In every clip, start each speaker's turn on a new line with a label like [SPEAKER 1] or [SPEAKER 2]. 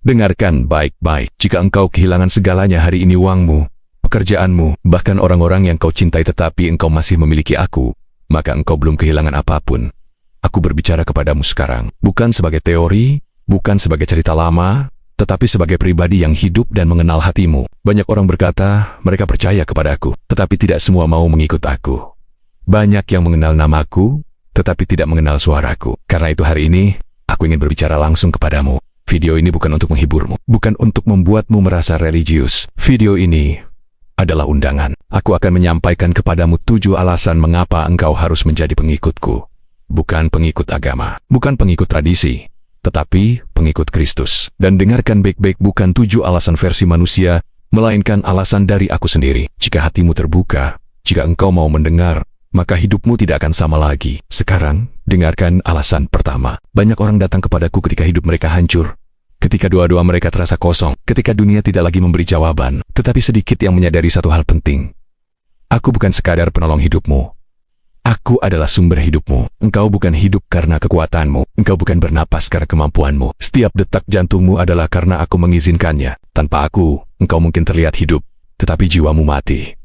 [SPEAKER 1] Dengarkan baik-baik. Jika engkau kehilangan segalanya hari ini, uangmu, pekerjaanmu, bahkan orang-orang yang kau cintai, tetapi engkau masih memiliki aku, maka engkau belum kehilangan apapun. Aku berbicara kepadamu sekarang, bukan sebagai teori, bukan sebagai cerita lama, tetapi sebagai pribadi yang hidup dan mengenal hatimu. Banyak orang berkata mereka percaya kepadaku, tetapi tidak semua mau mengikut aku. Banyak yang mengenal namaku, tetapi tidak mengenal suaraku. Karena itu hari ini, aku ingin berbicara langsung kepadamu. Video ini bukan untuk menghiburmu, bukan untuk membuatmu merasa religius. Video ini adalah undangan. Aku akan menyampaikan kepadamu 7 alasan mengapa engkau harus menjadi pengikutku. Bukan pengikut agama, bukan pengikut tradisi, tetapi pengikut Kristus. Dan dengarkan baik-baik, bukan 7 alasan versi manusia, melainkan alasan dari aku sendiri. Jika hatimu terbuka, jika engkau mau mendengar, maka hidupmu tidak akan sama lagi. Sekarang, dengarkan alasan pertama. Banyak orang datang kepadaku ketika hidup mereka hancur, ketika doa-doa mereka terasa kosong, ketika dunia tidak lagi memberi jawaban, tetapi sedikit yang menyadari satu hal penting. Aku bukan sekadar penolong hidupmu. Aku adalah sumber hidupmu. Engkau bukan hidup karena kekuatanmu. Engkau bukan bernapas karena kemampuanmu. Setiap detak jantungmu adalah karena aku mengizinkannya. Tanpa aku, engkau mungkin terlihat hidup, tetapi jiwamu mati.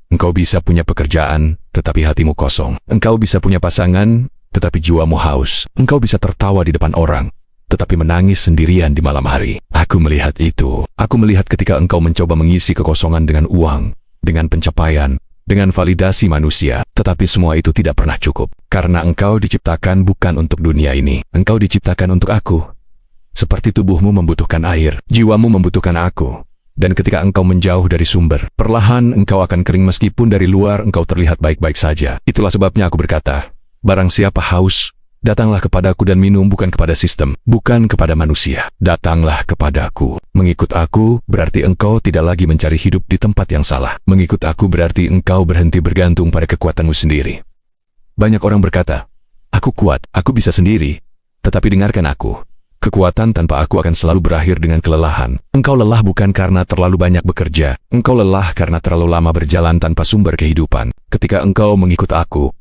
[SPEAKER 1] Engkau bisa punya pekerjaan, tetapi hatimu kosong. Engkau bisa punya pasangan, tetapi jiwamu haus. Engkau bisa tertawa di depan orang, tetapi menangis sendirian di malam hari. Aku melihat itu. Aku melihat ketika engkau mencoba mengisi kekosongan dengan uang, dengan pencapaian, dengan validasi manusia, tetapi semua itu tidak pernah cukup. Karena engkau diciptakan bukan untuk dunia ini. Engkau diciptakan untuk aku. Seperti tubuhmu membutuhkan air, jiwamu membutuhkan aku. Dan ketika engkau menjauh dari sumber, perlahan engkau akan kering meskipun dari luar engkau terlihat baik-baik saja. Itulah sebabnya aku berkata, barang siapa haus, datanglah kepadaku dan minum, bukan kepada sistem, bukan kepada manusia. Datanglah kepadaku. Mengikut aku berarti engkau tidak lagi mencari hidup di tempat yang salah. Mengikut aku berarti engkau berhenti bergantung pada kekuatanmu sendiri. Banyak orang berkata, aku kuat, aku bisa sendiri. Tetapi dengarkan aku. Kekuatan tanpa aku akan selalu berakhir dengan kelelahan. Engkau lelah bukan karena terlalu banyak bekerja. Engkau lelah karena terlalu lama berjalan tanpa sumber kehidupan. Ketika engkau mengikut aku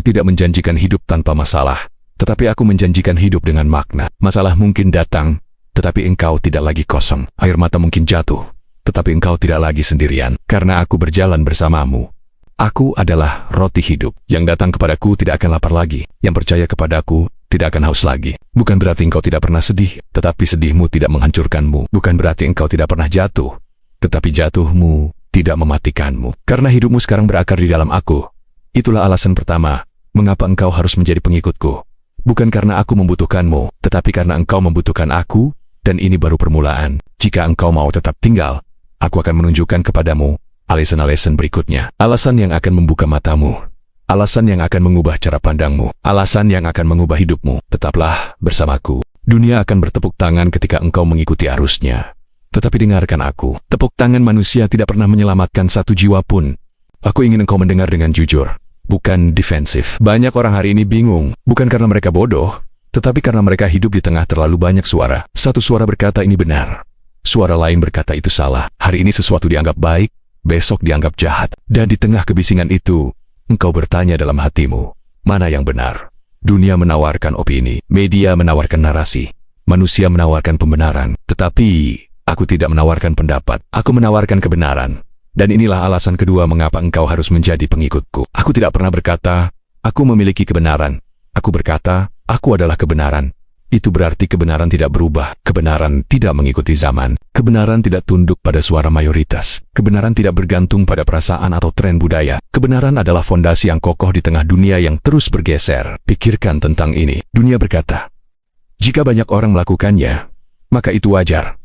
[SPEAKER 1] tidak menjanjikan hidup tanpa masalah. Tetapi aku menjanjikan hidup dengan makna. Masalah mungkin datang, tetapi engkau tidak lagi kosong. Air mata mungkin jatuh, tetapi engkau tidak lagi sendirian. Karena aku berjalan bersamamu. Aku adalah roti hidup. Yang datang kepadaku tidak akan lapar lagi. Yang percaya kepadaku tidak akan haus lagi. Bukan berarti engkau tidak pernah sedih, tetapi sedihmu tidak menghancurkanmu. Bukan berarti engkau tidak pernah jatuh, tetapi jatuhmu tidak mematikanmu. Karena hidupmu sekarang berakar di dalam aku. Itulah alasan pertama, mengapa engkau harus menjadi pengikutku. Bukan karena aku membutuhkanmu, tetapi karena engkau membutuhkan aku, dan ini baru permulaan. Jika engkau mau tetap tinggal, aku akan menunjukkan kepadamu alasan-alasan berikutnya. Alasan yang akan membuka matamu. Alasan yang akan mengubah cara pandangmu. Alasan yang akan mengubah hidupmu. Tetaplah bersamaku. Dunia akan bertepuk tangan ketika engkau mengikuti arusnya. Tetapi dengarkan aku. Tepuk tangan manusia tidak pernah menyelamatkan satu jiwa pun. Aku ingin engkau mendengar dengan jujur, bukan defensif. Banyak orang hari ini bingung, bukan karena mereka bodoh, tetapi karena mereka hidup di tengah terlalu banyak suara. Satu suara berkata ini benar. Suara lain berkata itu salah. Hari ini sesuatu dianggap baik, besok dianggap jahat. Dan di tengah kebisingan itu, engkau bertanya dalam hatimu, mana yang benar? Dunia menawarkan opini, media menawarkan narasi, manusia menawarkan pembenaran. Tetapi, aku tidak menawarkan pendapat, aku menawarkan kebenaran. Dan inilah alasan kedua mengapa engkau harus menjadi pengikutku. Aku tidak pernah berkata, aku memiliki kebenaran. Aku berkata, aku adalah kebenaran. Itu berarti kebenaran tidak berubah. Kebenaran tidak mengikuti zaman. Kebenaran tidak tunduk pada suara mayoritas. Kebenaran tidak bergantung pada perasaan atau tren budaya. Kebenaran adalah fondasi yang kokoh di tengah dunia yang terus bergeser. Pikirkan tentang ini. Dunia berkata, jika banyak orang melakukannya, maka itu wajar.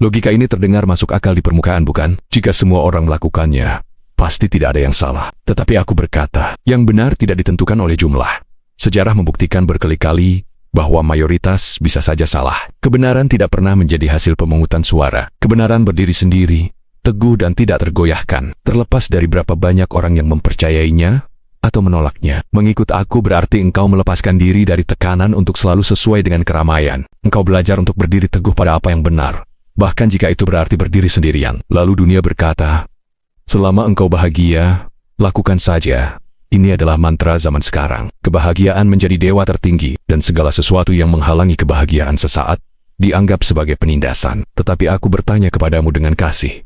[SPEAKER 1] Logika ini terdengar masuk akal di permukaan, bukan? Jika semua orang melakukannya, pasti tidak ada yang salah. Tetapi aku berkata, yang benar tidak ditentukan oleh jumlah. Sejarah membuktikan berkali-kali bahwa mayoritas bisa saja salah. Kebenaran tidak pernah menjadi hasil pemungutan suara. Kebenaran berdiri sendiri, teguh dan tidak tergoyahkan, terlepas dari berapa banyak orang yang mempercayainya atau menolaknya. Mengikut aku berarti engkau melepaskan diri dari tekanan untuk selalu sesuai dengan keramaian. Engkau belajar untuk berdiri teguh pada apa yang benar, bahkan jika itu berarti berdiri sendirian. Lalu dunia berkata, selama engkau bahagia, lakukan saja. Ini adalah mantra zaman sekarang. Kebahagiaan menjadi dewa tertinggi, dan segala sesuatu yang menghalangi kebahagiaan sesaat dianggap sebagai penindasan. Tetapi aku bertanya kepadamu dengan kasih.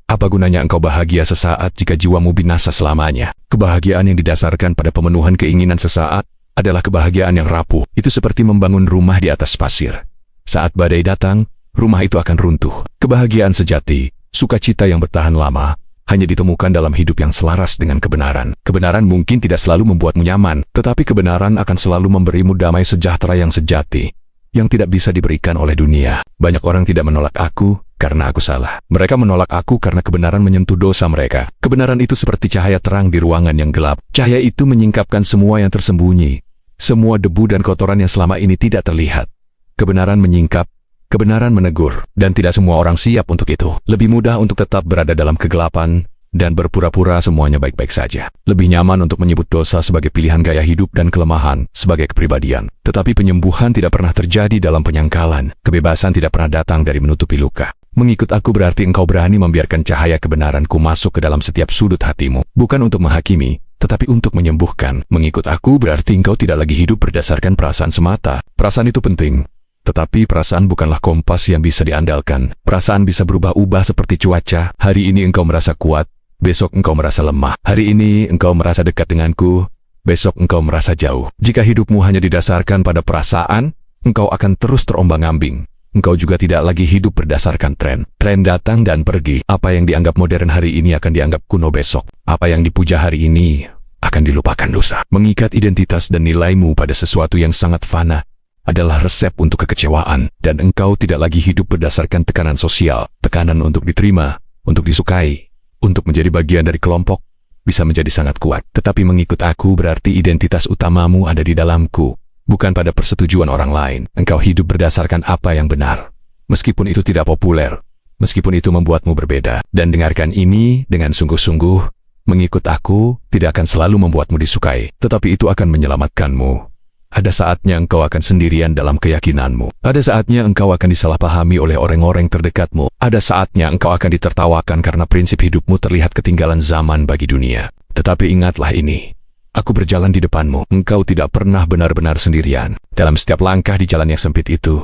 [SPEAKER 1] Apa gunanya engkau bahagia sesaat jika jiwamu binasa selamanya? Kebahagiaan yang didasarkan pada pemenuhan keinginan sesaat adalah kebahagiaan yang rapuh. Itu seperti membangun rumah di atas pasir. Saat badai datang, rumah itu akan runtuh. Kebahagiaan sejati, sukacita yang bertahan lama, hanya ditemukan dalam hidup yang selaras dengan kebenaran. Kebenaran mungkin tidak selalu membuatmu nyaman, tetapi kebenaran akan selalu memberimu damai sejahtera yang sejati, yang tidak bisa diberikan oleh dunia. Banyak orang tidak menolak aku karena aku salah. Mereka menolak aku karena kebenaran menyentuh dosa mereka. Kebenaran itu seperti cahaya terang di ruangan yang gelap. Cahaya itu menyingkapkan semua yang tersembunyi, semua debu dan kotoran yang selama ini tidak terlihat. Kebenaran menyingkap, kebenaran menegur, dan tidak semua orang siap untuk itu. Lebih mudah untuk tetap berada dalam kegelapan dan berpura-pura semuanya baik-baik saja. Lebih nyaman untuk menyebut dosa sebagai pilihan gaya hidup dan kelemahan sebagai kepribadian. Tetapi penyembuhan tidak pernah terjadi dalam penyangkalan. Kebebasan tidak pernah datang dari menutupi luka. Mengikut aku berarti engkau berani membiarkan cahaya kebenaranku masuk ke dalam setiap sudut hatimu. Bukan untuk menghakimi, tetapi untuk menyembuhkan. Mengikut aku berarti engkau tidak lagi hidup berdasarkan perasaan semata. Perasaan itu penting. Tetapi perasaan bukanlah kompas yang bisa diandalkan. Perasaan bisa berubah-ubah seperti cuaca. Hari ini engkau merasa kuat, besok engkau merasa lemah. Hari ini engkau merasa dekat denganku, besok engkau merasa jauh. Jika hidupmu hanya didasarkan pada perasaan, engkau akan terus terombang-ambing. Engkau juga tidak lagi hidup berdasarkan tren. Tren datang dan pergi. Apa yang dianggap modern hari ini akan dianggap kuno besok. Apa yang dipuja hari ini akan dilupakan lusa. Mengikat identitas dan nilaimu pada sesuatu yang sangat fana adalah resep untuk kekecewaan, dan engkau tidak lagi hidup berdasarkan tekanan sosial. Tekanan untuk diterima, untuk disukai, untuk menjadi bagian dari kelompok, bisa menjadi sangat kuat. Tetapi mengikut aku berarti identitas utamamu ada di dalamku, bukan pada persetujuan orang lain. Engkau hidup berdasarkan apa yang benar, meskipun itu tidak populer, meskipun itu membuatmu berbeda. Dan dengarkan ini dengan sungguh-sungguh, mengikut aku tidak akan selalu membuatmu disukai, tetapi itu akan menyelamatkanmu. Ada saatnya engkau akan sendirian dalam keyakinanmu. Ada saatnya engkau akan disalahpahami oleh orang-orang terdekatmu. Ada saatnya engkau akan ditertawakan karena prinsip hidupmu terlihat ketinggalan zaman bagi dunia. Tetapi ingatlah ini, aku berjalan di depanmu. Engkau tidak pernah benar-benar sendirian. Dalam setiap langkah di jalan yang sempit itu,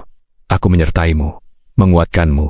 [SPEAKER 1] aku menyertaimu, menguatkanmu,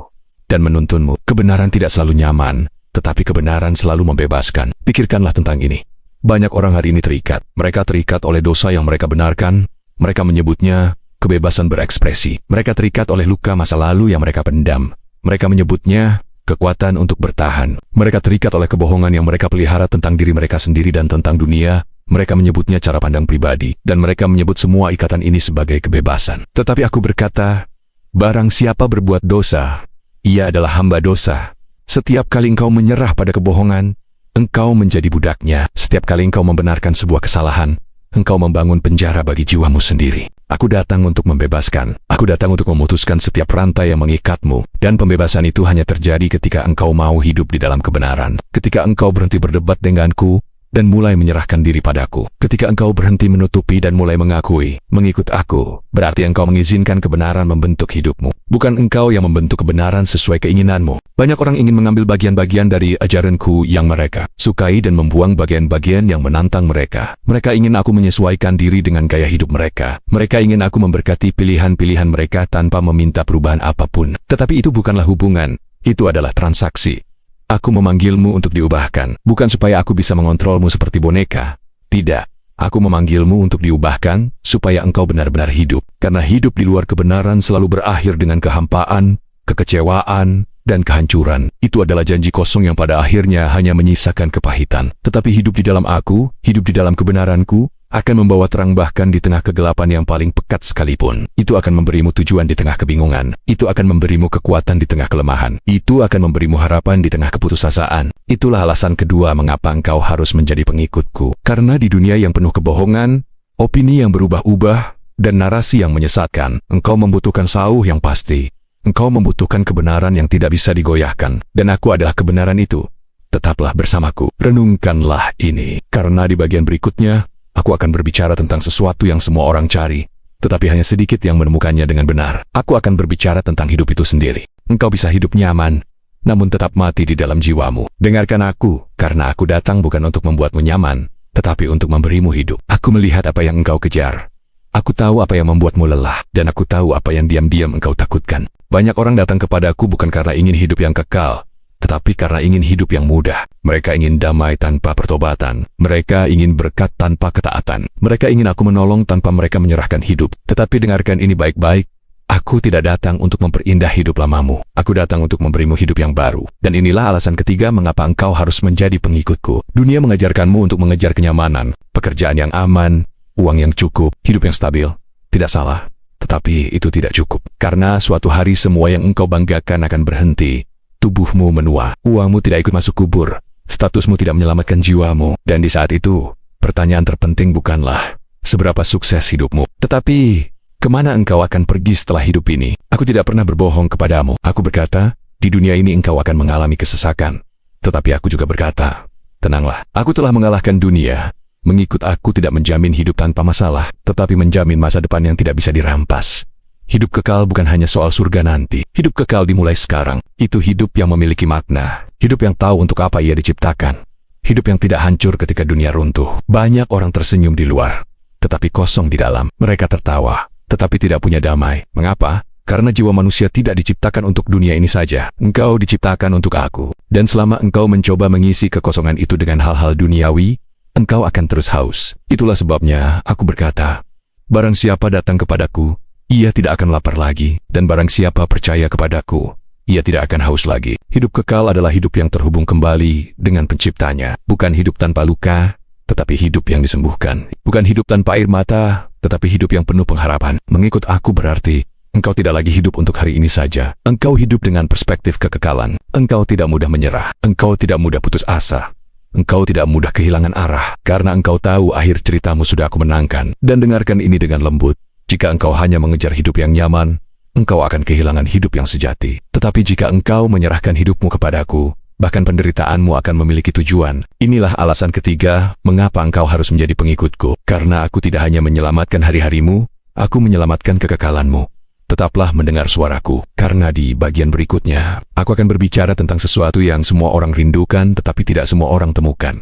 [SPEAKER 1] dan menuntunmu. Kebenaran tidak selalu nyaman, tetapi kebenaran selalu membebaskan. Pikirkanlah tentang ini. Banyak orang hari ini terikat. Mereka terikat oleh dosa yang mereka benarkan. Mereka menyebutnya kebebasan berekspresi. Mereka terikat oleh luka masa lalu yang mereka pendam. Mereka menyebutnya kekuatan untuk bertahan. Mereka terikat oleh kebohongan yang mereka pelihara tentang diri mereka sendiri dan tentang dunia. Mereka menyebutnya cara pandang pribadi. Dan mereka menyebut semua ikatan ini sebagai kebebasan. Tetapi aku berkata, barang siapa berbuat dosa, ia adalah hamba dosa. Setiap kali engkau menyerah pada kebohongan, engkau menjadi budaknya. Setiap kali engkau membenarkan sebuah kesalahan, engkau membangun penjara bagi jiwamu sendiri. Aku datang untuk membebaskan. Aku datang untuk memutuskan setiap rantai yang mengikatmu. Dan pembebasan itu hanya terjadi ketika engkau mau hidup di dalam kebenaran. Ketika engkau berhenti berdebat denganku dan mulai menyerahkan diri padaku. Ketika engkau berhenti menutupi dan mulai mengakui, mengikut aku, berarti engkau mengizinkan kebenaran membentuk hidupmu. Bukan engkau yang membentuk kebenaran sesuai keinginanmu. Banyak orang ingin mengambil bagian-bagian dari ajaranku yang mereka sukai dan membuang bagian-bagian yang menantang mereka. Mereka ingin aku menyesuaikan diri dengan gaya hidup mereka. Mereka ingin aku memberkati pilihan-pilihan mereka tanpa meminta perubahan apapun. Tetapi itu bukanlah hubungan, itu adalah transaksi. Aku memanggilmu untuk diubahkan, bukan supaya aku bisa mengontrolmu seperti boneka. Tidak, aku memanggilmu untuk diubahkan, supaya engkau benar-benar hidup. Karena hidup di luar kebenaran selalu berakhir dengan kehampaan, kekecewaan, dan kehancuran. Itu adalah janji kosong yang pada akhirnya hanya menyisakan kepahitan. Tetapi hidup di dalam aku, hidup di dalam kebenaranku, akan membawa terang bahkan di tengah kegelapan yang paling pekat sekalipun. Itu akan memberimu tujuan di tengah kebingungan. Itu akan memberimu kekuatan di tengah kelemahan. Itu akan memberimu harapan di tengah keputusasaan. Itulah alasan kedua mengapa engkau harus menjadi pengikutku. Karena di dunia yang penuh kebohongan, opini yang berubah-ubah, dan narasi yang menyesatkan, engkau membutuhkan sauh yang pasti. Engkau membutuhkan kebenaran yang tidak bisa digoyahkan. Dan aku adalah kebenaran itu. Tetaplah bersamaku. Renungkanlah ini. Karena di bagian berikutnya, aku akan berbicara tentang sesuatu yang semua orang cari, tetapi hanya sedikit yang menemukannya dengan benar. Aku akan berbicara tentang hidup itu sendiri. Engkau bisa hidup nyaman, namun tetap mati di dalam jiwamu. Dengarkan aku, karena aku datang bukan untuk membuatmu nyaman, tetapi untuk memberimu hidup. Aku melihat apa yang engkau kejar. Aku tahu apa yang membuatmu lelah, dan aku tahu apa yang diam-diam engkau takutkan. Banyak orang datang kepadaku bukan karena ingin hidup yang kekal, tetapi karena ingin hidup yang mudah. Mereka ingin damai tanpa pertobatan. Mereka ingin berkat tanpa ketaatan. Mereka ingin aku menolong tanpa mereka menyerahkan hidup. Tetapi dengarkan ini baik-baik. Aku tidak datang untuk memperindah hidup lamamu. Aku datang untuk memberimu hidup yang baru. Dan inilah alasan ketiga mengapa engkau harus menjadi pengikutku. Dunia mengajarkanmu untuk mengejar kenyamanan, pekerjaan yang aman, uang yang cukup, hidup yang stabil. Tidak salah. Tetapi itu tidak cukup. Karena suatu hari semua yang engkau banggakan akan berhenti. Tubuhmu menua. Uangmu tidak ikut masuk kubur. Statusmu tidak menyelamatkan jiwamu. Dan di saat itu, pertanyaan terpenting bukanlah seberapa sukses hidupmu, tetapi kemana engkau akan pergi setelah hidup ini? Aku tidak pernah berbohong kepadamu. Aku berkata, di dunia ini engkau akan mengalami kesesakan. Tetapi aku juga berkata, tenanglah, aku telah mengalahkan dunia. Mengikut aku tidak menjamin hidup tanpa masalah, tetapi menjamin masa depan yang tidak bisa dirampas. Hidup kekal bukan hanya soal surga nanti. Hidup kekal dimulai sekarang. Itu hidup yang memiliki makna. Hidup yang tahu untuk apa ia diciptakan. Hidup yang tidak hancur ketika dunia runtuh. Banyak orang tersenyum di luar, tetapi kosong di dalam. Mereka tertawa, tetapi tidak punya damai. Mengapa? Karena jiwa manusia tidak diciptakan untuk dunia ini saja. Engkau diciptakan untuk aku. Dan selama engkau mencoba mengisi kekosongan itu dengan hal-hal duniawi, engkau akan terus haus. Itulah sebabnya aku berkata, barang siapa datang kepadaku, ia tidak akan lapar lagi. Dan barang siapa percaya kepadaku, ia tidak akan haus lagi. Hidup kekal adalah hidup yang terhubung kembali dengan penciptanya. Bukan hidup tanpa luka, tetapi hidup yang disembuhkan. Bukan hidup tanpa air mata, tetapi hidup yang penuh pengharapan. Mengikut aku berarti, engkau tidak lagi hidup untuk hari ini saja. Engkau hidup dengan perspektif kekekalan. Engkau tidak mudah menyerah. Engkau tidak mudah putus asa. Engkau tidak mudah kehilangan arah. Karena engkau tahu akhir ceritamu sudah aku menangkan. Dan dengarkan ini dengan lembut. Jika engkau hanya mengejar hidup yang nyaman, engkau akan kehilangan hidup yang sejati. Tetapi jika engkau menyerahkan hidupmu kepadaku, bahkan penderitaanmu akan memiliki tujuan. Inilah alasan ketiga mengapa engkau harus menjadi pengikutku. Karena aku tidak hanya menyelamatkan hari-harimu, aku menyelamatkan kekekalanmu. Tetaplah mendengar suaraku, karena di bagian berikutnya, aku akan berbicara tentang sesuatu yang semua orang rindukan tetapi tidak semua orang temukan.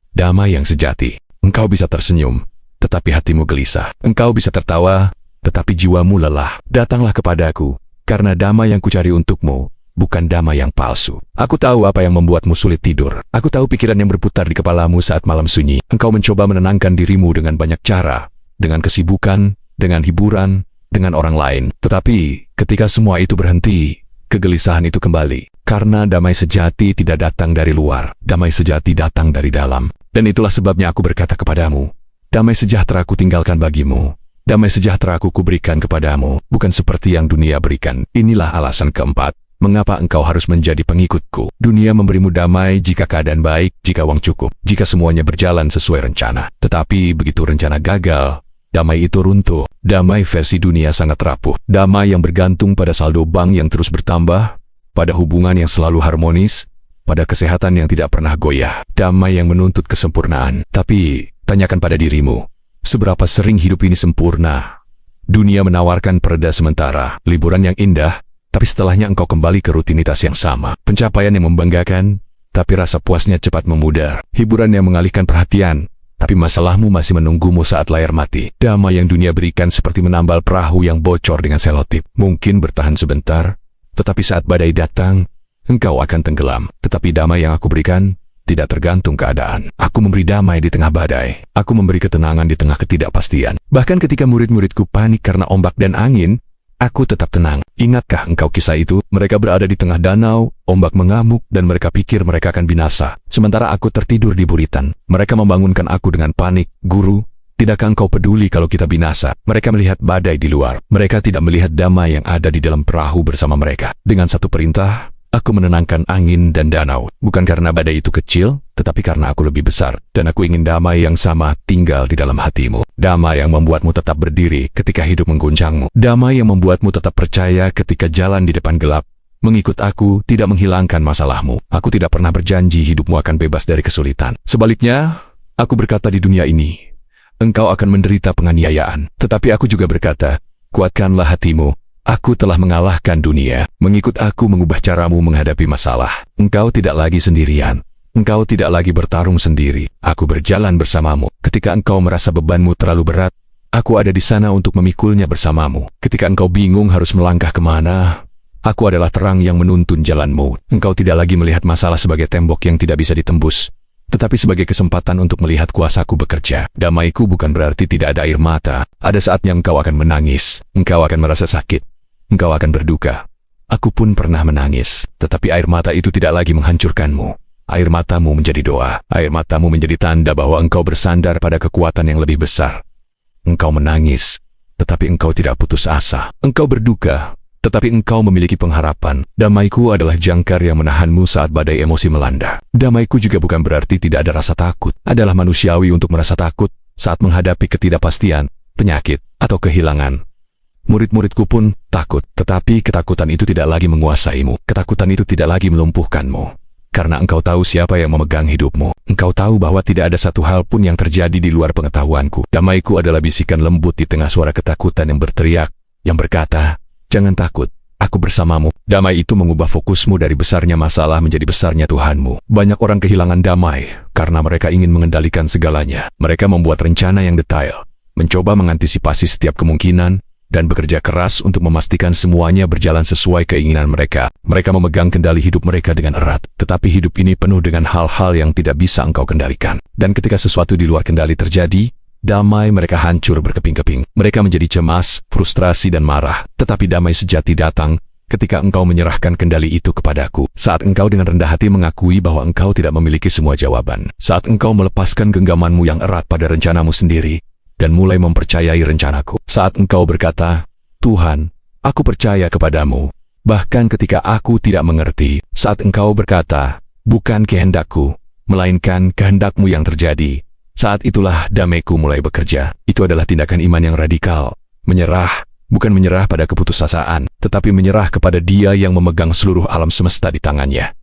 [SPEAKER 1] Damai yang sejati. Engkau bisa tersenyum, tetapi hatimu gelisah. Engkau bisa tertawa, tetapi jiwamu lelah. Datanglah kepadaku, karena damai yang kucari untukmu, bukan damai yang palsu. Aku tahu apa yang membuatmu sulit tidur. Aku tahu pikiran yang berputar di kepalamu saat malam sunyi. Engkau mencoba menenangkan dirimu dengan banyak cara, dengan kesibukan, dengan hiburan, dengan orang lain. Tetapi, ketika semua itu berhenti, kegelisahan itu kembali. Karena damai sejati tidak datang dari luar. Damai sejati datang dari dalam. Dan itulah sebabnya aku berkata kepadamu, damai sejahtera ku tinggalkan bagimu. Damai sejahtera ku kuberikan kepadamu, bukan seperti yang dunia berikan. Inilah alasan keempat, mengapa engkau harus menjadi pengikutku. Dunia memberimu damai jika keadaan baik, jika uang cukup, jika semuanya berjalan sesuai rencana. Tetapi begitu rencana gagal, damai itu runtuh. Damai versi dunia sangat rapuh. Damai yang bergantung pada saldo bank yang terus bertambah, pada hubungan yang selalu harmonis, pada kesehatan yang tidak pernah goyah. Damai yang menuntut kesempurnaan. Tapi, tanyakan pada dirimu, seberapa sering hidup ini sempurna? Dunia menawarkan pereda sementara, liburan yang indah, tapi setelahnya engkau kembali ke rutinitas yang sama. Pencapaian yang membanggakan, tapi rasa puasnya cepat memudar. Hiburan yang mengalihkan perhatian, tapi masalahmu masih menunggumu saat layar mati. Damai yang dunia berikan seperti menambal perahu yang bocor dengan selotip. Mungkin bertahan sebentar, tetapi saat badai datang, engkau akan tenggelam. Tetapi damai yang aku berikan tidak tergantung keadaan. Aku memberi damai di tengah badai. Aku memberi ketenangan di tengah ketidakpastian. Bahkan ketika murid-muridku panik karena ombak dan angin, aku tetap tenang. Ingatkah engkau kisah itu? Mereka berada di tengah danau, ombak mengamuk, dan mereka pikir mereka akan binasa. Sementara aku tertidur di buritan. Mereka membangunkan aku dengan panik. Guru, tidakkah engkau peduli kalau kita binasa? Mereka melihat badai di luar. Mereka tidak melihat damai yang ada di dalam perahu bersama mereka. Dengan satu perintah, aku menenangkan angin dan danau. Bukan karena badai itu kecil, tetapi karena aku lebih besar. Dan aku ingin damai yang sama tinggal di dalam hatimu. Damai yang membuatmu tetap berdiri ketika hidup mengguncangmu. Damai yang membuatmu tetap percaya ketika jalan di depan gelap. Mengikut aku tidak menghilangkan masalahmu. Aku tidak pernah berjanji hidupmu akan bebas dari kesulitan. Sebaliknya, aku berkata di dunia ini, engkau akan menderita penganiayaan. Tetapi aku juga berkata, kuatkanlah hatimu. Aku telah mengalahkan dunia. Mengikut aku mengubah caramu menghadapi masalah. Engkau tidak lagi sendirian. Engkau tidak lagi bertarung sendiri. Aku berjalan bersamamu. Ketika engkau merasa bebanmu terlalu berat, Aku ada di sana untuk memikulnya bersamamu. Ketika engkau bingung harus melangkah kemana, aku adalah terang yang menuntun jalanmu. Engkau tidak lagi melihat masalah sebagai tembok yang tidak bisa ditembus, tetapi sebagai kesempatan untuk melihat kuasaku bekerja. Damaiku bukan berarti tidak ada air mata. Ada saatnya engkau akan menangis, engkau akan merasa sakit, engkau akan berduka. Aku pun pernah menangis, tetapi air mata itu tidak lagi menghancurkanmu. Air matamu menjadi doa, air matamu menjadi tanda bahwa engkau bersandar pada kekuatan yang lebih besar. Engkau menangis, tetapi engkau tidak putus asa. Engkau berduka, tetapi engkau memiliki pengharapan. Damaiku adalah jangkar yang menahanmu saat badai emosi melanda. Damaiku juga bukan berarti tidak ada rasa takut. Adalah manusiawi untuk merasa takut saat menghadapi ketidakpastian, penyakit, atau kehilangan. Murid-muridku pun takut, tetapi ketakutan itu tidak lagi menguasaimu. Ketakutan itu tidak lagi melumpuhkanmu. Karena engkau tahu siapa yang memegang hidupmu. Engkau tahu bahwa tidak ada satu hal pun yang terjadi di luar pengetahuanku. Damaiku adalah bisikan lembut di tengah suara ketakutan yang berteriak, yang berkata, "Jangan takut, aku bersamamu." Damai itu mengubah fokusmu dari besarnya masalah menjadi besarnya Tuhanmu. Banyak orang kehilangan damai karena mereka ingin mengendalikan segalanya. Mereka membuat rencana yang detail, mencoba mengantisipasi setiap kemungkinan, dan bekerja keras untuk memastikan semuanya berjalan sesuai keinginan mereka. Mereka memegang kendali hidup mereka dengan erat, tetapi hidup ini penuh dengan hal-hal yang tidak bisa engkau kendalikan. Dan ketika sesuatu di luar kendali terjadi, damai mereka hancur berkeping-keping. Mereka menjadi cemas, frustrasi, dan marah. Tetapi damai sejati datang ketika engkau menyerahkan kendali itu kepadaku. Saat engkau dengan rendah hati mengakui bahwa engkau tidak memiliki semua jawaban. Saat engkau melepaskan genggamanmu yang erat pada rencanamu sendiri, dan mulai mempercayai rencanaku. Saat engkau berkata, "Tuhan, aku percaya kepadamu," bahkan ketika aku tidak mengerti. Saat engkau berkata, "Bukan kehendakku, melainkan kehendakmu yang terjadi," saat itulah damaiku mulai bekerja. Itu adalah tindakan iman yang radikal. Menyerah, bukan menyerah pada keputusasaan, tetapi menyerah kepada Dia yang memegang seluruh alam semesta di tangannya.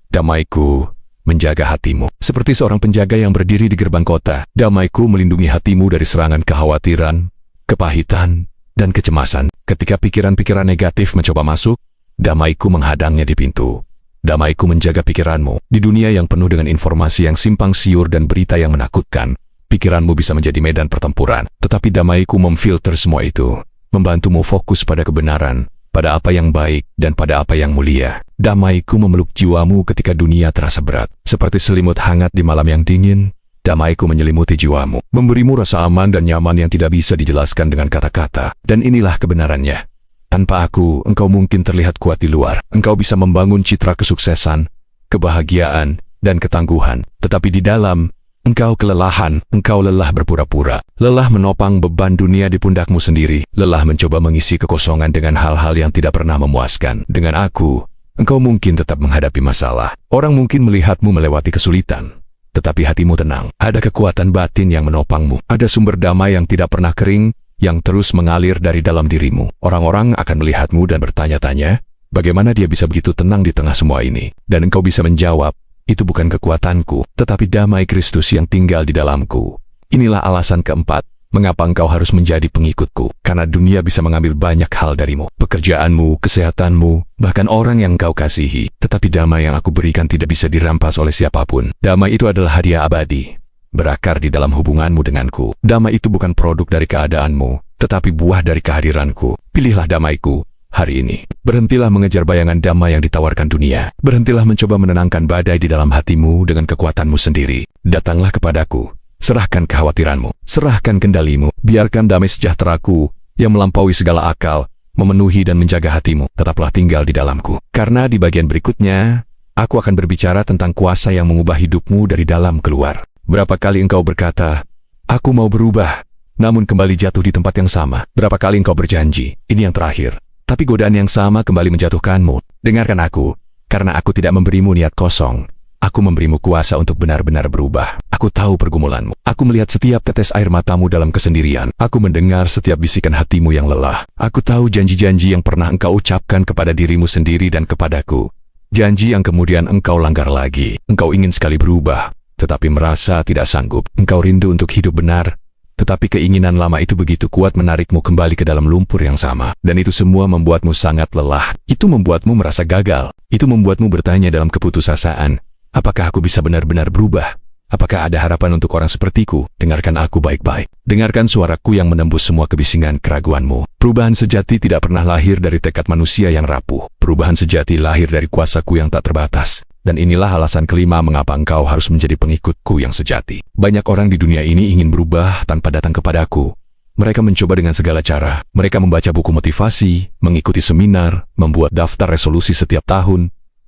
[SPEAKER 1] Damaiku menjaga hatimu. Seperti seorang penjaga yang berdiri di gerbang kota, damaiku melindungi hatimu dari serangan kekhawatiran, kepahitan, dan kecemasan. Ketika pikiran-pikiran negatif mencoba masuk, damaiku menghadangnya di pintu. Damaiku menjaga pikiranmu. Di dunia yang penuh dengan informasi yang simpang siur dan berita yang menakutkan, pikiranmu bisa menjadi medan pertempuran. Tetapi damaiku memfilter semua itu, membantumu fokus pada kebenaran, pada apa yang baik, dan pada apa yang mulia. Damaiku memeluk jiwamu ketika dunia terasa berat. Seperti selimut hangat di malam yang dingin, damaiku menyelimuti jiwamu, memberimu rasa aman dan nyaman yang tidak bisa dijelaskan dengan kata-kata. Dan inilah kebenarannya. Tanpa aku, engkau mungkin terlihat kuat di luar. Engkau bisa membangun citra kesuksesan, kebahagiaan, dan ketangguhan. Tetapi di dalam, engkau kelelahan, engkau lelah berpura-pura, lelah menopang beban dunia di pundakmu sendiri, lelah mencoba mengisi kekosongan dengan hal-hal yang tidak pernah memuaskan. Dengan aku, engkau mungkin tetap menghadapi masalah. Orang mungkin melihatmu melewati kesulitan, tetapi hatimu tenang. Ada kekuatan batin yang menopangmu. Ada sumber damai yang tidak pernah kering, yang terus mengalir dari dalam dirimu. Orang-orang akan melihatmu dan bertanya-tanya, bagaimana dia bisa begitu tenang di tengah semua ini? Dan engkau bisa menjawab, itu bukan kekuatanku, tetapi damai Kristus yang tinggal di dalamku. Inilah alasan keempat, mengapa engkau harus menjadi pengikutku. Karena dunia bisa mengambil banyak hal darimu. Pekerjaanmu, kesehatanmu, bahkan orang yang engkau kasihi. Tetapi damai yang aku berikan tidak bisa dirampas oleh siapapun. Damai itu adalah hadiah abadi, berakar di dalam hubunganmu denganku. Damai itu bukan produk dari keadaanmu, tetapi buah dari kehadiranku. Pilihlah damaiku hari ini. Berhentilah mengejar bayangan damai yang ditawarkan dunia. Berhentilah mencoba menenangkan badai di dalam hatimu dengan kekuatanmu sendiri. Datanglah kepadaku. Serahkan kekhawatiranmu. Serahkan kendalimu. Biarkan damai sejahteraku yang melampaui segala akal memenuhi dan menjaga hatimu. Tetaplah tinggal di dalamku. Karena di bagian berikutnya, aku akan berbicara tentang kuasa yang mengubah hidupmu dari dalam keluar. Berapa kali engkau berkata, "Aku mau berubah," namun kembali jatuh di tempat yang sama? Berapa kali engkau berjanji, "Ini yang terakhir," tapi godaan yang sama kembali menjatuhkanmu? Dengarkan aku, karena aku tidak memberimu niat kosong. Aku memberimu kuasa untuk benar-benar berubah. Aku tahu pergumulanmu. Aku melihat setiap tetes air matamu dalam kesendirian. Aku mendengar setiap bisikan hatimu yang lelah. Aku tahu janji-janji yang pernah engkau ucapkan kepada dirimu sendiri dan kepadaku. Janji yang kemudian engkau langgar lagi. Engkau ingin sekali berubah, tetapi merasa tidak sanggup. Engkau rindu untuk hidup benar, tetapi keinginan lama itu begitu kuat menarikmu kembali ke dalam lumpur yang sama. Dan itu semua membuatmu sangat lelah. Itu membuatmu merasa gagal. Itu membuatmu bertanya dalam keputusasaan, apakah aku bisa benar-benar berubah? Apakah ada harapan untuk orang sepertiku? Dengarkan aku baik-baik. Dengarkan suaraku yang menembus semua kebisingan keraguanmu. Perubahan sejati tidak pernah lahir dari tekad manusia yang rapuh. Perubahan sejati lahir dari kuasaku yang tak terbatas. Dan inilah alasan kelima mengapa engkau harus menjadi pengikutku yang sejati. Banyak orang di dunia ini ingin berubah tanpa datang kepadaku. Mereka mencoba dengan segala cara. Mereka membaca buku motivasi, mengikuti seminar, membuat daftar resolusi setiap tahun.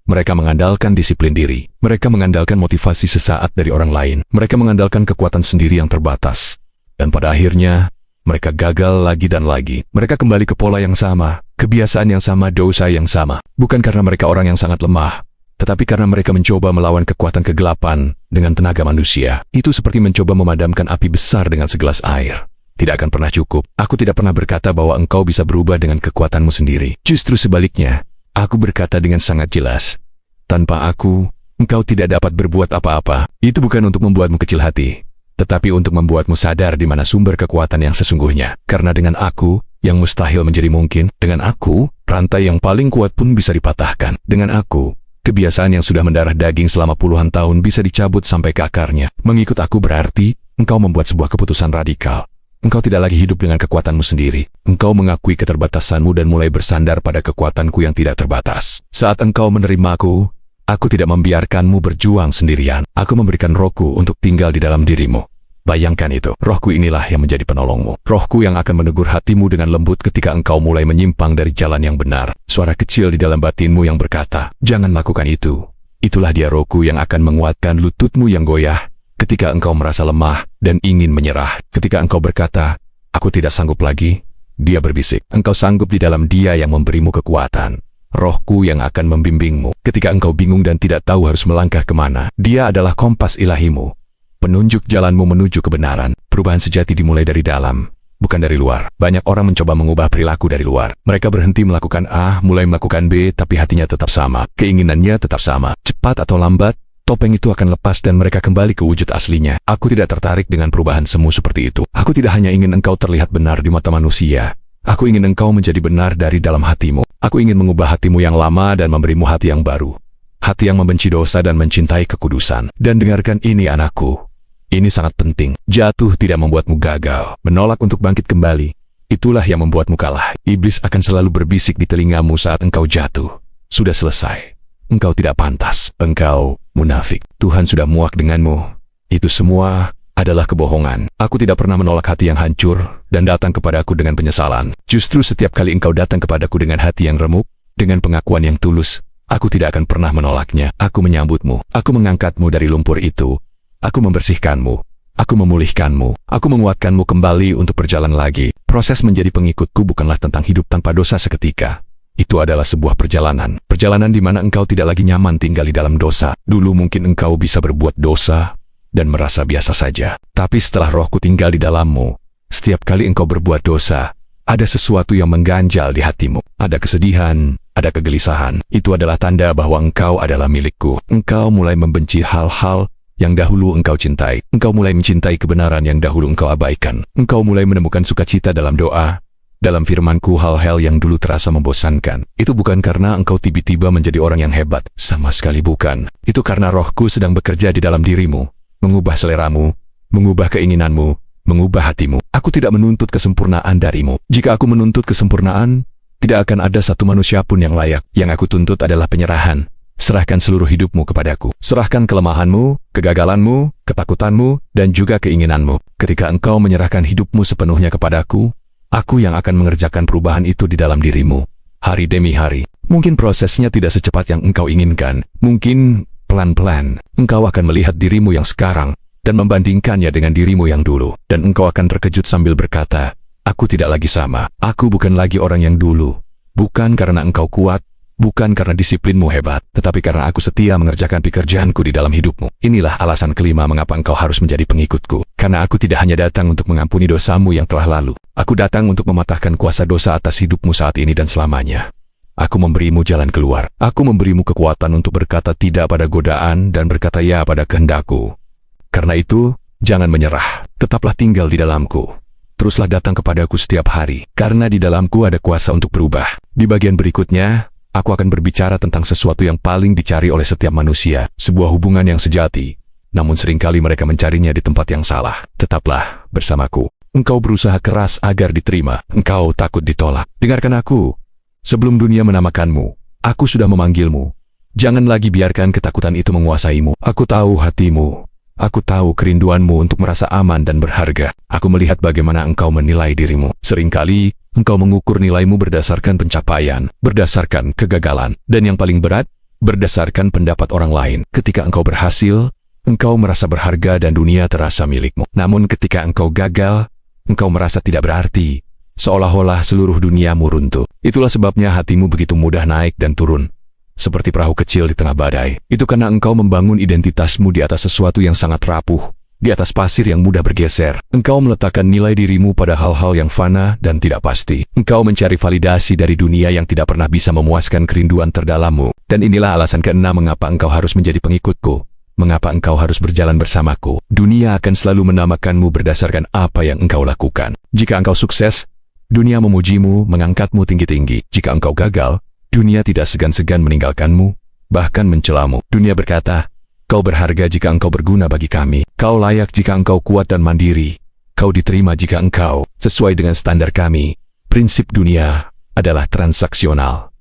[SPEAKER 1] Mereka mengandalkan disiplin diri. Mereka mengandalkan motivasi sesaat dari orang lain. Mereka mengandalkan kekuatan sendiri yang terbatas. Dan pada akhirnya, mereka gagal lagi dan lagi. Mereka kembali ke pola yang sama, kebiasaan yang sama, dosa yang sama. Bukan karena mereka orang yang sangat lemah, tetapi karena mereka mencoba melawan kekuatan kegelapan dengan tenaga manusia. Itu seperti mencoba memadamkan api besar dengan segelas air. Tidak akan pernah cukup. Aku tidak pernah berkata bahwa engkau bisa berubah dengan kekuatanmu sendiri. Justru sebaliknya, aku berkata dengan sangat jelas, tanpa aku, engkau tidak dapat berbuat apa-apa. Itu bukan untuk membuatmu kecil hati, tetapi untuk membuatmu sadar di mana sumber kekuatan yang sesungguhnya. Karena dengan aku, yang mustahil menjadi mungkin. Dengan aku, rantai yang paling kuat pun bisa dipatahkan. Dengan aku, kebiasaan yang sudah mendarah daging selama puluhan tahun bisa dicabut sampai ke akarnya. Mengikut aku berarti, engkau membuat sebuah keputusan radikal. Engkau tidak lagi hidup dengan kekuatanmu sendiri. Engkau mengakui keterbatasanmu dan mulai bersandar pada kekuatanku yang tidak terbatas. Saat engkau menerimaku, aku tidak membiarkanmu berjuang sendirian. Aku memberikan rohku untuk tinggal di dalam dirimu. Bayangkan itu. Rohku inilah yang menjadi penolongmu. Rohku yang akan menegur hatimu dengan lembut ketika engkau mulai menyimpang dari jalan yang benar. Suara kecil di dalam batinmu yang berkata, jangan lakukan itu. Itulah dia rohku yang akan menguatkan lututmu yang goyah ketika engkau merasa lemah dan ingin menyerah. Ketika engkau berkata, aku tidak sanggup lagi, dia berbisik, engkau sanggup di dalam dia yang memberimu kekuatan. Rohku yang akan membimbingmu. Ketika engkau bingung dan tidak tahu harus melangkah kemana, dia adalah kompas ilahimu. Penunjuk jalanmu menuju kebenaran. Perubahan sejati dimulai dari dalam, bukan dari luar. Banyak orang mencoba mengubah perilaku dari luar. Mereka berhenti melakukan A, mulai melakukan B, tapi hatinya tetap sama. Keinginannya tetap sama. Cepat atau lambat, topeng itu akan lepas dan mereka kembali ke wujud aslinya. Aku tidak tertarik dengan perubahan semu seperti itu. Aku tidak hanya ingin engkau terlihat benar di mata manusia. Aku ingin engkau menjadi benar dari dalam hatimu. Aku ingin mengubah hatimu yang lama dan memberimu hati yang baru. Hati yang membenci dosa dan mencintai kekudusan. Dan dengarkan ini anakku. Ini sangat penting. Jatuh tidak membuatmu gagal. Menolak untuk bangkit kembali. Itulah yang membuatmu kalah. Iblis akan selalu berbisik di telingamu saat engkau jatuh. Sudah selesai. Engkau tidak pantas. Engkau munafik. Tuhan sudah muak denganmu. Itu semua adalah kebohongan. Aku tidak pernah menolak hati yang hancur dan datang kepadaku dengan penyesalan. Justru setiap kali engkau datang kepadaku dengan hati yang remuk, dengan pengakuan yang tulus, aku tidak akan pernah menolaknya. Aku menyambutmu. Aku mengangkatmu dari lumpur itu. Aku membersihkanmu. Aku memulihkanmu. Aku menguatkanmu kembali untuk berjalan lagi. Proses menjadi pengikutku bukanlah tentang hidup tanpa dosa seketika. Itu adalah sebuah perjalanan. Perjalanan di mana engkau tidak lagi nyaman tinggal di dalam dosa. Dulu mungkin engkau bisa berbuat dosa dan merasa biasa saja. Tapi setelah rohku tinggal di dalammu, setiap kali engkau berbuat dosa, ada sesuatu yang mengganjal di hatimu. Ada kesedihan, ada kegelisahan. Itu adalah tanda bahwa engkau adalah milikku. Engkau mulai membenci hal-hal yang dahulu engkau cintai. Engkau mulai mencintai kebenaran yang dahulu engkau abaikan. Engkau mulai menemukan sukacita dalam doa. Dalam firmanku, hal-hal yang dulu terasa membosankan. Itu bukan karena engkau tiba-tiba menjadi orang yang hebat. Sama sekali bukan. Itu karena rohku sedang bekerja di dalam dirimu. Mengubah seleramu, mengubah keinginanmu, mengubah hatimu. Aku tidak menuntut kesempurnaan darimu. Jika aku menuntut kesempurnaan, tidak akan ada satu manusia pun yang layak. Yang aku tuntut adalah penyerahan. Serahkan seluruh hidupmu kepadaku. Serahkan kelemahanmu, kegagalanmu, ketakutanmu, dan juga keinginanmu. Ketika engkau menyerahkan hidupmu sepenuhnya kepadaku, aku yang akan mengerjakan perubahan itu di dalam dirimu, hari demi hari. Mungkin prosesnya tidak secepat yang engkau inginkan. Mungkin pelan-pelan, engkau akan melihat dirimu yang sekarang dan membandingkannya dengan dirimu yang dulu. Dan engkau akan terkejut sambil berkata, aku tidak lagi sama. Aku bukan lagi orang yang dulu. Bukan karena engkau kuat, bukan karena disiplinmu hebat, tetapi karena aku setia mengerjakan pekerjaanku di dalam hidupmu. Inilah alasan kelima mengapa engkau harus menjadi pengikutku. Karena aku tidak hanya datang untuk mengampuni dosamu yang telah lalu. Aku datang untuk mematahkan kuasa dosa atas hidupmu saat ini dan selamanya. Aku memberimu jalan keluar. Aku memberimu kekuatan untuk berkata tidak pada godaan dan berkata ya pada kehendakku. Karena itu, jangan menyerah. Tetaplah tinggal di dalamku. Teruslah datang kepadaku setiap hari. Karena di dalamku ada kuasa untuk berubah. Di bagian berikutnya, aku akan berbicara tentang sesuatu yang paling dicari oleh setiap manusia. Sebuah hubungan yang sejati. namun seringkali mereka mencarinya di tempat yang salah. Tetaplah bersamaku. Engkau berusaha keras agar diterima. Engkau takut ditolak. Dengarkan aku. Sebelum dunia menamakanmu, aku sudah memanggilmu. Jangan lagi biarkan ketakutan itu menguasaimu. Aku tahu hatimu. Aku tahu kerinduanmu untuk merasa aman dan berharga. Aku melihat bagaimana engkau menilai dirimu. Seringkali, engkau mengukur nilaimu berdasarkan pencapaian, berdasarkan kegagalan, dan yang paling berat, berdasarkan pendapat orang lain. Ketika engkau berhasil, engkau merasa berharga dan dunia terasa milikmu. Namun ketika engkau gagal, engkau merasa tidak berarti, seolah-olah seluruh duniamu runtuh. Itulah sebabnya hatimu begitu mudah naik dan turun, seperti perahu kecil di tengah badai. Itu karena engkau membangun identitasmu di atas sesuatu yang sangat rapuh, di atas pasir yang mudah bergeser. Engkau meletakkan nilai dirimu pada hal-hal yang fana dan tidak pasti. Engkau mencari validasi dari dunia yang tidak pernah bisa memuaskan kerinduan terdalammu. Dan inilah alasan keenam mengapa engkau harus menjadi pengikutku. Mengapa engkau harus berjalan bersamaku. Dunia akan selalu menamakanmu berdasarkan apa yang engkau lakukan. Jika engkau sukses, dunia memujimu, mengangkatmu tinggi-tinggi. Jika engkau gagal, dunia tidak segan-segan meninggalkanmu, bahkan mencelamu. Dunia berkata, kau berharga jika engkau berguna bagi kami. Kau layak jika engkau kuat dan mandiri. Kau diterima jika engkau sesuai dengan standar kami. Prinsip dunia adalah transaksional.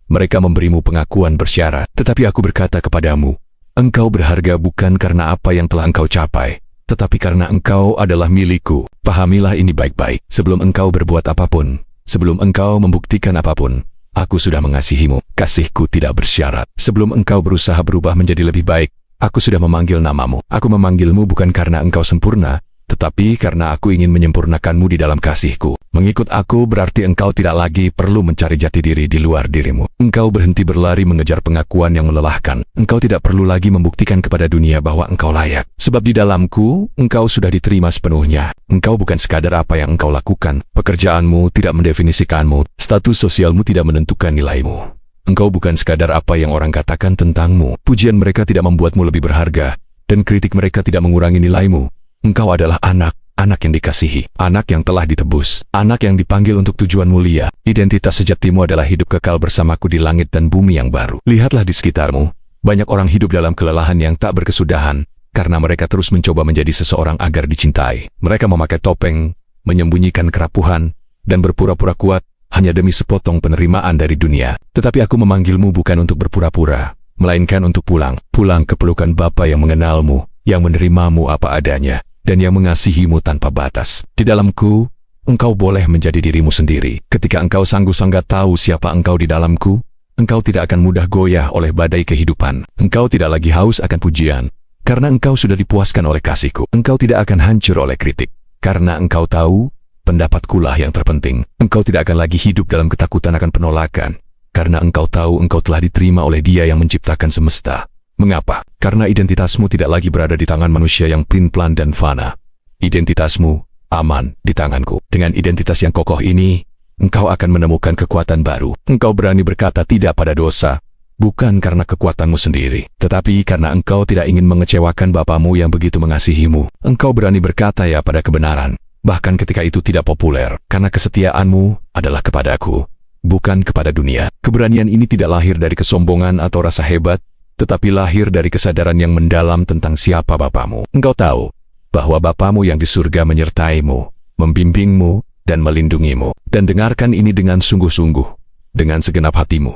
[SPEAKER 1] Mereka memberimu pengakuan bersyarat. Tetapi aku berkata kepadamu, engkau berharga bukan karena apa yang telah engkau capai, tetapi karena engkau adalah milikku. Pahamilah ini baik-baik. Sebelum engkau berbuat apapun, sebelum engkau membuktikan apapun, aku sudah mengasihimu. Kasihku tidak bersyarat. Sebelum engkau berusaha berubah menjadi lebih baik, aku sudah memanggil namamu. Aku memanggilmu bukan karena engkau sempurna, tetapi karena aku ingin menyempurnakanmu di dalam kasihku. Mengikut aku berarti engkau tidak lagi perlu mencari jati diri di luar dirimu. Engkau berhenti berlari mengejar pengakuan yang melelahkan. Engkau tidak perlu lagi membuktikan kepada dunia bahwa engkau layak. Sebab di dalamku, engkau sudah diterima sepenuhnya. Engkau bukan sekadar apa yang engkau lakukan. Pekerjaanmu tidak mendefinisikanmu. Status sosialmu tidak menentukan nilaimu. Engkau bukan sekadar apa yang orang katakan tentangmu. Pujian mereka tidak membuatmu lebih berharga, dan kritik mereka tidak mengurangi nilaimu. Engkau adalah anak yang dikasihi, anak yang telah ditebus, anak yang dipanggil untuk tujuan mulia. Identitas sejatimu adalah hidup kekal bersamaku di langit dan bumi yang baru. Lihatlah di sekitarmu, banyak orang hidup dalam kelelahan yang tak berkesudahan, karena mereka terus mencoba menjadi seseorang agar dicintai. Mereka memakai topeng, menyembunyikan kerapuhan, dan berpura-pura kuat, hanya demi sepotong penerimaan dari dunia. Tetapi aku memanggilmu bukan untuk berpura-pura, melainkan untuk pulang ke pelukan Bapa yang mengenalmu, yang menerimamu apa adanya, dan yang mengasihimu tanpa batas. Di dalamku, engkau boleh menjadi dirimu sendiri. Ketika engkau sanggup-sanggup tahu siapa engkau di dalamku, engkau tidak akan mudah goyah oleh badai kehidupan. Engkau tidak lagi haus akan pujian, karena engkau sudah dipuaskan oleh kasihku. Engkau tidak akan hancur oleh kritik, karena engkau tahu, pendapatkulah yang terpenting. Engkau tidak akan lagi hidup dalam ketakutan akan penolakan, karena engkau tahu engkau telah diterima oleh Dia yang menciptakan semesta. Mengapa? Karena identitasmu tidak lagi berada di tangan manusia yang plin-plan dan fana. Identitasmu aman di tanganku. Dengan identitas yang kokoh ini, engkau akan menemukan kekuatan baru. Engkau berani berkata tidak pada dosa, bukan karena kekuatanmu sendiri, tetapi karena engkau tidak ingin mengecewakan Bapamu yang begitu mengasihimu. Engkau berani berkata ya pada kebenaran, bahkan ketika itu tidak populer, karena kesetiaanmu adalah kepadaku, bukan kepada dunia. Keberanian ini tidak lahir dari kesombongan atau rasa hebat, tetapi lahir dari kesadaran yang mendalam tentang siapa Bapamu. Engkau tahu bahwa Bapamu yang di surga menyertaimu, membimbingmu, dan melindungimu. Dan dengarkan ini dengan sungguh-sungguh, dengan segenap hatimu.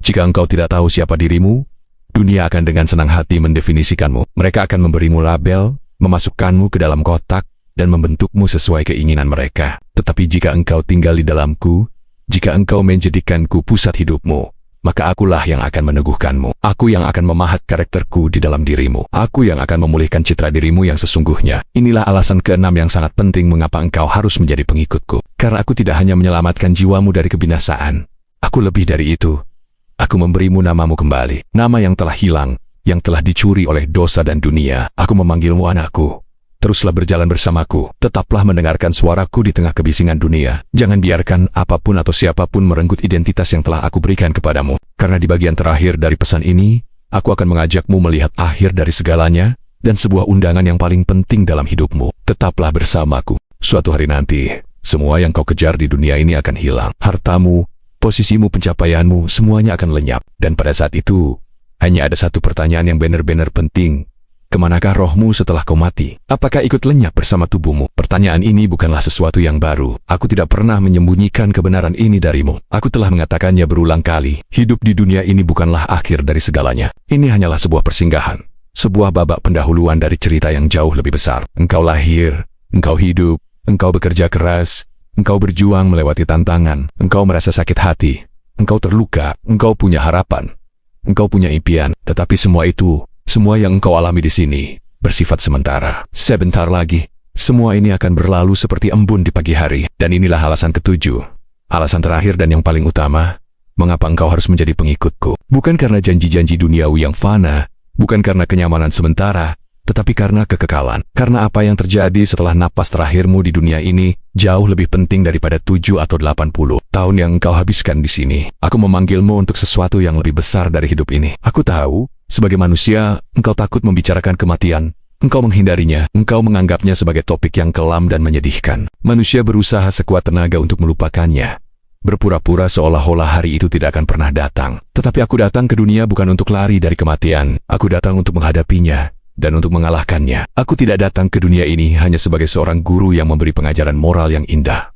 [SPEAKER 1] Jika engkau tidak tahu siapa dirimu, dunia akan dengan senang hati mendefinisikanmu. Mereka akan memberimu label, memasukkanmu ke dalam kotak, dan membentukmu sesuai keinginan mereka. Tetapi jika engkau tinggal di dalamku, jika engkau menjadikanku pusat hidupmu, maka akulah yang akan meneguhkanmu. Aku yang akan memahat karakterku di dalam dirimu. Aku yang akan memulihkan citra dirimu yang sesungguhnya. Inilah alasan keenam yang sangat penting mengapa engkau harus menjadi pengikutku. Karena aku tidak hanya menyelamatkan jiwamu dari kebinasaan. Aku lebih dari itu. Aku memberimu namamu kembali. Nama yang telah hilang, yang telah dicuri oleh dosa dan dunia. Aku memanggilmu anakku. Teruslah berjalan bersamaku. Tetaplah mendengarkan suaraku di tengah kebisingan dunia. Jangan biarkan apapun atau siapapun merenggut identitas yang telah aku berikan kepadamu. Karena di bagian terakhir dari pesan ini, aku akan mengajakmu melihat akhir dari segalanya, dan sebuah undangan yang paling penting dalam hidupmu. Tetaplah bersamaku. Suatu hari nanti, semua yang kau kejar di dunia ini akan hilang. Hartamu, posisimu, pencapaianmu, semuanya akan lenyap. Dan pada saat itu, hanya ada satu pertanyaan yang benar-benar penting, Kemanakah rohmu setelah kau mati? Apakah ikut lenyap bersama tubuhmu? Pertanyaan ini bukanlah sesuatu yang baru. Aku tidak pernah menyembunyikan kebenaran ini darimu. Aku telah mengatakannya berulang kali. Hidup di dunia ini bukanlah akhir dari segalanya. Ini hanyalah sebuah persinggahan. Sebuah babak pendahuluan dari cerita yang jauh lebih besar. Engkau lahir, engkau hidup, engkau bekerja keras, engkau berjuang melewati tantangan, engkau merasa sakit hati, engkau terluka, engkau punya harapan, engkau punya impian, tetapi semua yang engkau alami di sini bersifat sementara. Sebentar lagi, semua ini akan berlalu seperti embun di pagi hari. Dan inilah alasan ketujuh, alasan terakhir dan yang paling utama, mengapa engkau harus menjadi pengikutku. Bukan karena janji-janji duniawi yang fana, bukan karena kenyamanan sementara, tetapi karena kekekalan. Karena apa yang terjadi setelah napas terakhirmu di dunia ini jauh lebih penting daripada 7 atau 80 tahun yang engkau habiskan di sini. Aku memanggilmu untuk sesuatu yang lebih besar dari hidup ini. Aku tahu, sebagai manusia, engkau takut membicarakan kematian. Engkau menghindarinya, engkau menganggapnya sebagai topik yang kelam dan menyedihkan. Manusia berusaha sekuat tenaga untuk melupakannya, berpura-pura seolah-olah hari itu tidak akan pernah datang. Tetapi aku datang ke dunia bukan untuk lari dari kematian. Aku datang untuk menghadapinya dan untuk mengalahkannya. Aku tidak datang ke dunia ini hanya sebagai seorang guru yang memberi pengajaran moral yang indah.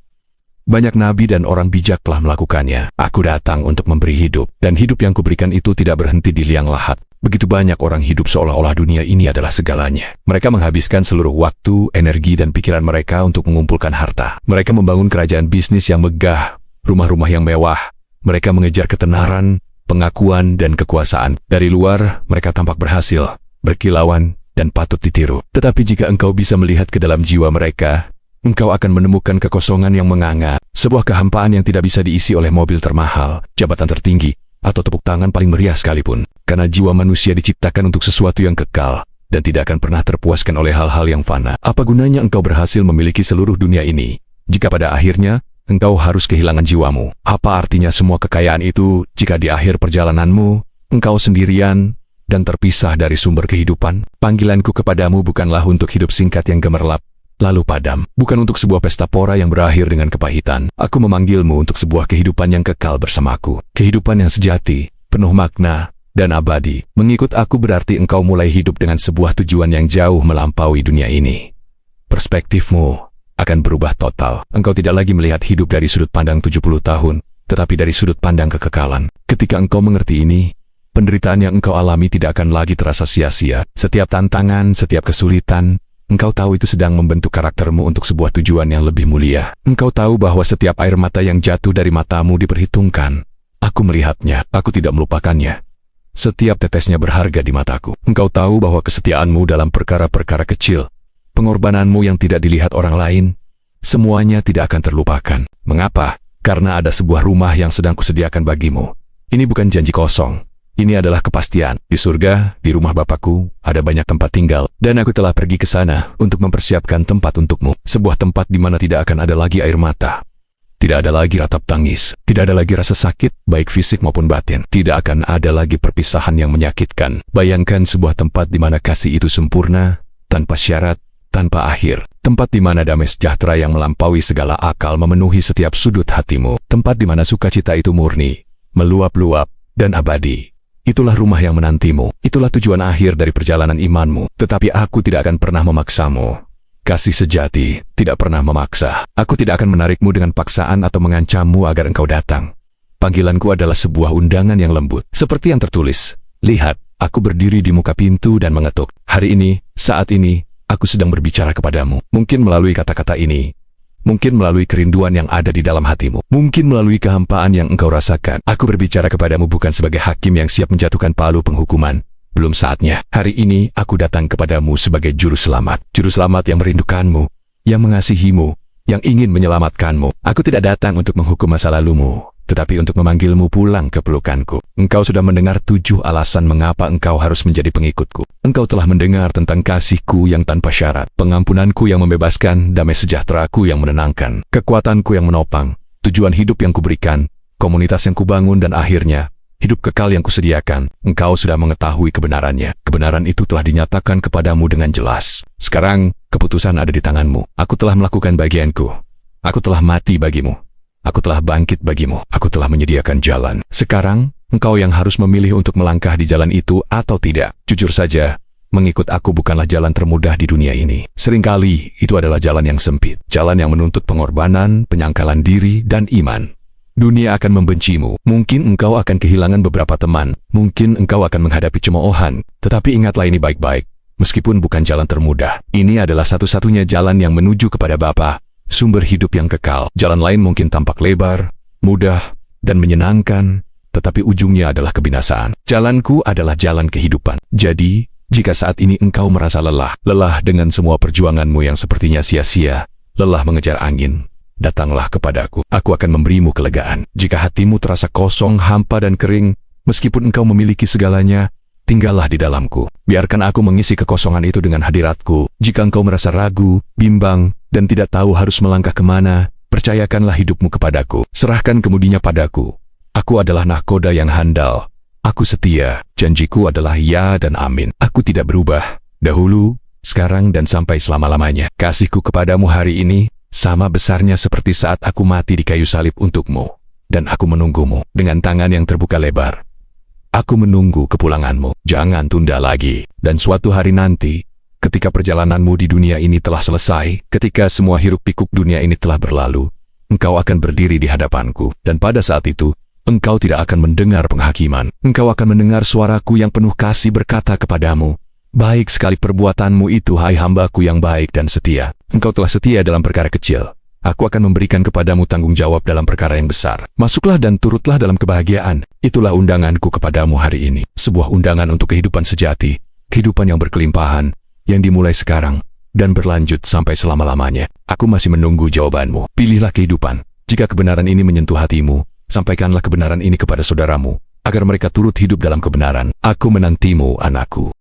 [SPEAKER 1] Banyak nabi dan orang bijak telah melakukannya. Aku datang untuk memberi hidup, dan hidup yang kuberikan itu tidak berhenti di liang lahat. Begitu banyak orang hidup seolah-olah dunia ini adalah segalanya. Mereka menghabiskan seluruh waktu, energi, dan pikiran mereka untuk mengumpulkan harta. Mereka membangun kerajaan bisnis yang megah, rumah-rumah yang mewah. Mereka mengejar ketenaran, pengakuan, dan kekuasaan. Dari luar, mereka tampak berhasil, berkilauan, dan patut ditiru. Tetapi jika engkau bisa melihat ke dalam jiwa mereka, engkau akan menemukan kekosongan yang menganga, sebuah kehampaan yang tidak bisa diisi oleh mobil termahal, jabatan tertinggi, atau tepuk tangan paling meriah sekalipun. Karena jiwa manusia diciptakan untuk sesuatu yang kekal, dan tidak akan pernah terpuaskan oleh hal-hal yang fana. Apa gunanya engkau berhasil memiliki seluruh dunia ini, jika pada akhirnya, engkau harus kehilangan jiwamu? Apa artinya semua kekayaan itu, jika di akhir perjalananmu, engkau sendirian, dan terpisah dari sumber kehidupan? Panggilanku kepadamu bukanlah untuk hidup singkat yang gemerlap, lalu padam. Bukan untuk sebuah pesta pora yang berakhir dengan kepahitan. Aku memanggilmu untuk sebuah kehidupan yang kekal bersamaku. Kehidupan yang sejati, penuh makna, dan abadi. Mengikut aku berarti engkau mulai hidup dengan sebuah tujuan yang jauh melampaui dunia ini. Perspektifmu akan berubah total. Engkau tidak lagi melihat hidup dari sudut pandang 70 tahun, tetapi dari sudut pandang kekekalan. Ketika engkau mengerti ini, penderitaan yang engkau alami tidak akan lagi terasa sia-sia. Setiap tantangan, setiap kesulitan, engkau tahu itu sedang membentuk karaktermu untuk sebuah tujuan yang lebih mulia. Engkau tahu bahwa setiap air mata yang jatuh dari matamu diperhitungkan. Aku melihatnya, aku tidak melupakannya. Setiap tetesnya berharga di mataku. Engkau tahu bahwa kesetiaanmu dalam perkara-perkara kecil, pengorbananmu yang tidak dilihat orang lain, semuanya tidak akan terlupakan. Mengapa? Karena ada sebuah rumah yang sedang kusediakan bagimu. Ini bukan janji kosong. Ini adalah kepastian. Di surga, di rumah Bapakku, ada banyak tempat tinggal, dan aku telah pergi ke sana untuk mempersiapkan tempat untukmu. Sebuah tempat di mana tidak akan ada lagi air mata. Tidak ada lagi ratap tangis. Tidak ada lagi rasa sakit, baik fisik maupun batin. Tidak akan ada lagi perpisahan yang menyakitkan. Bayangkan sebuah tempat di mana kasih itu sempurna, tanpa syarat, tanpa akhir. Tempat di mana damai sejahtera yang melampaui segala akal memenuhi setiap sudut hatimu. Tempat di mana sukacita itu murni, meluap-luap, dan abadi. Itulah rumah yang menantimu. Itulah tujuan akhir dari perjalanan imanmu. Tetapi aku tidak akan pernah memaksamu. Kasih sejati tidak pernah memaksa. Aku tidak akan menarikmu dengan paksaan atau mengancammu agar engkau datang. Panggilanku adalah sebuah undangan yang lembut. Seperti yang tertulis, lihat, aku berdiri di muka pintu dan mengetuk. Hari ini, saat ini, aku sedang berbicara kepadamu. Mungkin melalui kata-kata ini, mungkin melalui kerinduan yang ada di dalam hatimu, mungkin melalui kehampaan yang engkau rasakan. Aku berbicara kepadamu bukan sebagai hakim yang siap menjatuhkan palu penghukuman. Belum saatnya. Hari ini aku datang kepadamu sebagai juru selamat. Juru selamat yang merindukanmu, yang mengasihimu, yang ingin menyelamatkanmu. Aku tidak datang untuk menghukum masa lalumu, tetapi untuk memanggilmu pulang ke pelukanku. Engkau sudah mendengar 7 alasan mengapa engkau harus menjadi pengikutku. Engkau telah mendengar tentang kasihku yang tanpa syarat, pengampunanku yang membebaskan, damai sejahteraku yang menenangkan, kekuatanku yang menopang, tujuan hidup yang kuberikan, komunitas yang kubangun, dan akhirnya, hidup kekal yang kusediakan. Engkau sudah mengetahui kebenarannya. Kebenaran itu telah dinyatakan kepadamu dengan jelas. Sekarang, keputusan ada di tanganmu. Aku telah melakukan bagianku. Aku telah mati bagimu. Aku telah bangkit bagimu. Aku telah menyediakan jalan. Sekarang, engkau yang harus memilih untuk melangkah di jalan itu atau tidak. Jujur saja, Mengikut aku bukanlah jalan termudah di dunia ini. Seringkali itu adalah jalan yang sempit, jalan yang menuntut pengorbanan, penyangkalan diri, dan iman. Dunia akan membencimu, mungkin engkau akan kehilangan beberapa teman, mungkin engkau akan menghadapi cemoohan, tetapi ingatlah ini baik-baik, meskipun bukan jalan termudah, ini adalah satu-satunya jalan yang menuju kepada Bapa, sumber hidup yang kekal. Jalan lain mungkin tampak lebar, mudah, dan menyenangkan, tetapi ujungnya adalah kebinasaan. Jalanku adalah jalan kehidupan. Jadi, jika saat ini engkau merasa lelah dengan semua perjuanganmu yang sepertinya sia-sia, lelah mengejar angin, datanglah kepadaku. Aku akan memberimu kelegaan. Jika hatimu terasa kosong, hampa, dan kering, meskipun engkau memiliki segalanya, tinggallah di dalamku. Biarkan aku mengisi kekosongan itu dengan hadiratku. Jika engkau merasa ragu, bimbang, dan tidak tahu harus melangkah kemana, percayakanlah hidupmu kepadaku. Serahkan kemudinya padaku. Aku adalah nahkoda yang handal. Aku setia, janjiku adalah ya dan amin. Aku tidak berubah, dahulu, sekarang dan sampai selama-lamanya. Kasihku kepadamu hari ini, sama besarnya seperti saat aku mati di kayu salib untukmu. Dan aku menunggumu, dengan tangan yang terbuka lebar. Aku menunggu kepulanganmu, jangan tunda lagi. Dan suatu hari nanti, ketika perjalananmu di dunia ini telah selesai, ketika semua hiruk-pikuk dunia ini telah berlalu, engkau akan berdiri di hadapanku. Dan pada saat itu, engkau tidak akan mendengar penghakiman. Engkau akan mendengar suaraku yang penuh kasih berkata kepadamu, baik sekali perbuatanmu itu, hai hambaku yang baik dan setia. Engkau telah setia dalam perkara kecil. Aku akan memberikan kepadamu tanggung jawab dalam perkara yang besar. Masuklah dan turutlah dalam kebahagiaan. Itulah undanganku kepadamu hari ini. Sebuah undangan untuk kehidupan sejati, kehidupan yang berkelimpahan, yang dimulai sekarang, dan berlanjut sampai selama-lamanya. Aku masih menunggu jawabanmu. Pilihlah kehidupan. Jika kebenaran ini menyentuh hatimu, sampaikanlah kebenaran ini kepada saudaramu, agar mereka turut hidup dalam kebenaran. Aku menantimu, anakku.